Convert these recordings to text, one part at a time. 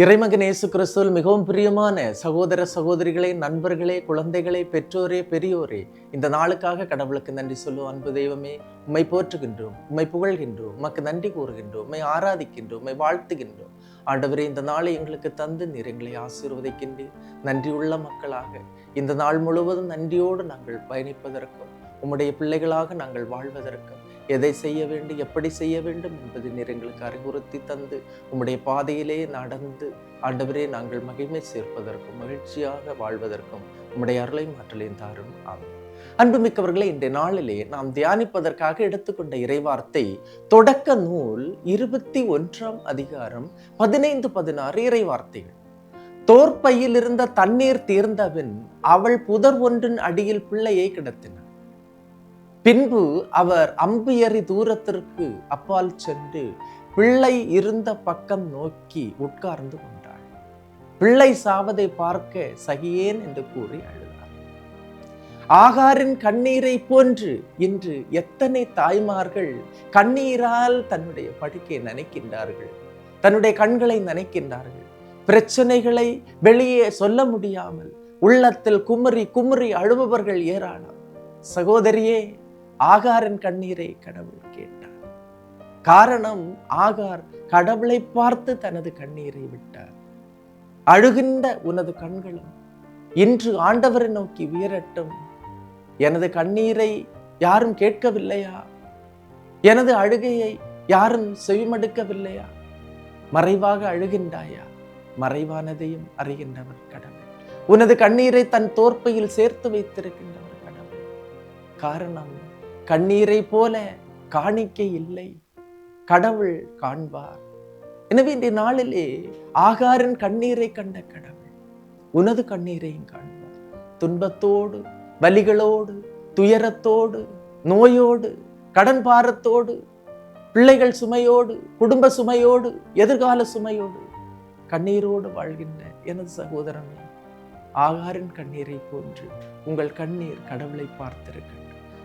இறைமகன் இயேசு கிறிஸ்துவில் மிகவும் பிரியமான சகோதர சகோதரிகளே, நண்பர்களே, குழந்தைகளே, பெற்றோரே, பெரியோரே, இந்த நாளுக்காக கடவுளுக்கு நன்றி சொல்லுவோம். அன்பு தெய்வமே, உம்மை போற்றுகின்றோம், உம்மை புகழ்கின்றோம், உமக்கு நன்றி கூறுகின்றோம், உம்மை ஆராதிக்கின்றோம், உம்மை வாழ்த்துகின்றோம். ஆண்டவரே, இந்த நாளை எங்களுக்கு தந்து நீர் எங்களை ஆசீர்வதிக்கின்றீர். நன்றியுள்ள மக்களாக இந்த நாள் முழுவதும் நன்றியோடு நாங்கள் பயணிப்பதற்கும், உம்முடைய பிள்ளைகளாக நாங்கள் வாழ்வதற்கும், எதை செய்ய வேண்டும், எப்படி செய்ய வேண்டும் என்பதை நீர் எங்களுக்கு அறிவுறுத்தி தந்து உம்முடைய பாதையிலே நடந்து ஆண்டவரே நாங்கள் மகிமை சேர்ப்பதற்கும் மகிழ்ச்சியாக வாழ்வதற்கும் உம்முடைய அருளை மாற்றலையும் தாரும். ஆமென். அன்புமிக்கவர்களே, இன்றைய நாளிலே நாம் தியானிப்பதற்காக எடுத்துக்கொண்ட இறைவார்த்தை தொடக்க நூல் 21 அதிகாரம் 15-16 இறைவார்த்தைகள். தோற்பையில் இருந்த தண்ணீர் தீர்ந்தபின் அவள் புதர் ஒன்றின் அடியில் பிள்ளையை கிடத்தினார். பின்பு அவர் அம்பியறி தூரத்திற்கு அப்பால் சென்று பிள்ளை இருந்த பக்கம் நோக்கி உட்கார்ந்து கொண்டாள். பிள்ளை சாவதை பார்க்க சகியேன் என்று கூறி அழுதார். ஆகாரின் கண்ணீரை போன்று இன்று எத்தனை தாய்மார்கள் கண்ணீரால் தன்னுடைய படுக்கையை நனைக்கின்றார்கள், தன்னுடைய கண்களை நனைக்கின்றார்கள். பிரச்சனைகளை வெளியே சொல்ல முடியாமல் உள்ளத்தில் குமுறி குமுறி அழுபவர்கள் ஏராளம். சகோதரியே, ஆகாரின் கண்ணீரை கடவுள் கேட்டார். காரணம், ஆகார் கடவுளை பார்த்து தனது கண்ணீரை விட்டார். அழுகின்ற உனது கண்களும் இன்று ஆண்டவரை நோக்கி உயரட்டும். எனது கண்ணீரை யாரும் கேட்கவில்லையா? எனது அழுகையை யாரும் செவிமடுக்கவில்லையா? மறைவாக அழுகின்றாயா? மறைவானதையும் அறிகின்றவர் கடவுள். உனது கண்ணீரை தன் தோற்பையில் சேர்த்து வைத்திருக்கின்றவர் கடவுள். காரணம், கண்ணீரை போல காணிக்கை இல்லை, கடவுள் காண்பார். எனவே இன்றைய நாளிலே ஆகாரின் கண்ணீரை கண்ட கடவுள் உனது கண்ணீரையும் காண்பார். துன்பத்தோடு, வலிகளோடு, துயரத்தோடு, நோயோடு, கடன் பாரத்தோடு, பிள்ளைகள் சுமையோடு, குடும்ப சுமையோடு, எதிர்கால சுமையோடு, கண்ணீரோடு வாழ்கின்ற எனது சகோதரனே, ஆகாரின் கண்ணீரை போன்று உங்கள் கண்ணீர் கடவுளை பார்த்திருக்கின்ற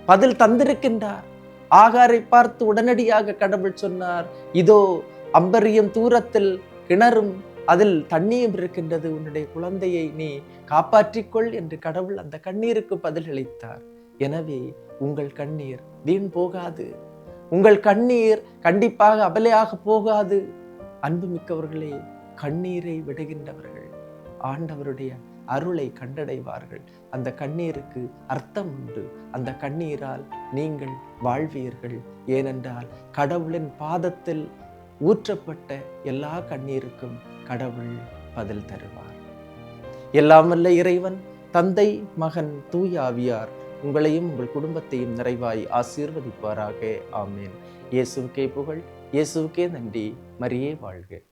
பதில் தந்திருக்கின்றார். ஆகாரை பார்த்து உடனடியாக கடவுள் சொன்னார், இதோ அம்பரியம் தூரத்தில் கிணறும் அதில் தண்ணியும் இருக்கின்றது, உன்னுடைய குழந்தையை நீ காப்பாற்றிக்கொள் என்று கடவுள் அந்த கண்ணீருக்கு பதிலளித்தார். எனவே உங்கள் கண்ணீர் வீண் போகாது, உங்கள் கண்ணீர் கண்டிப்பாக அபலையாக போகாது. அன்புமிக்கவர்களே, கண்ணீரை விடுகின்றவர்கள் ஆண்டவருடைய அருளை கண்டடைவார்கள். அந்த கண்ணீருக்கு அர்த்தம் உண்டு. அந்த கண்ணீரால் நீங்கள் வாழ்வீர்கள். ஏனென்றால் கடவுளின் பாதத்தில் ஊற்றப்பட்ட எல்லா கண்ணீருக்கும் கடவுள் பதில் தருவார். எல்லாம் வல்ல இறைவன், தந்தை, மகன், தூய ஆவியார் உங்களையும் உங்கள் குடும்பத்தையும் நிறைவாய் ஆசீர்வதிப்பாராக. ஆமேன். இயேசுவுக்கே புகழ், இயேசுவுக்கே நன்றி. மரியே வாழ்க.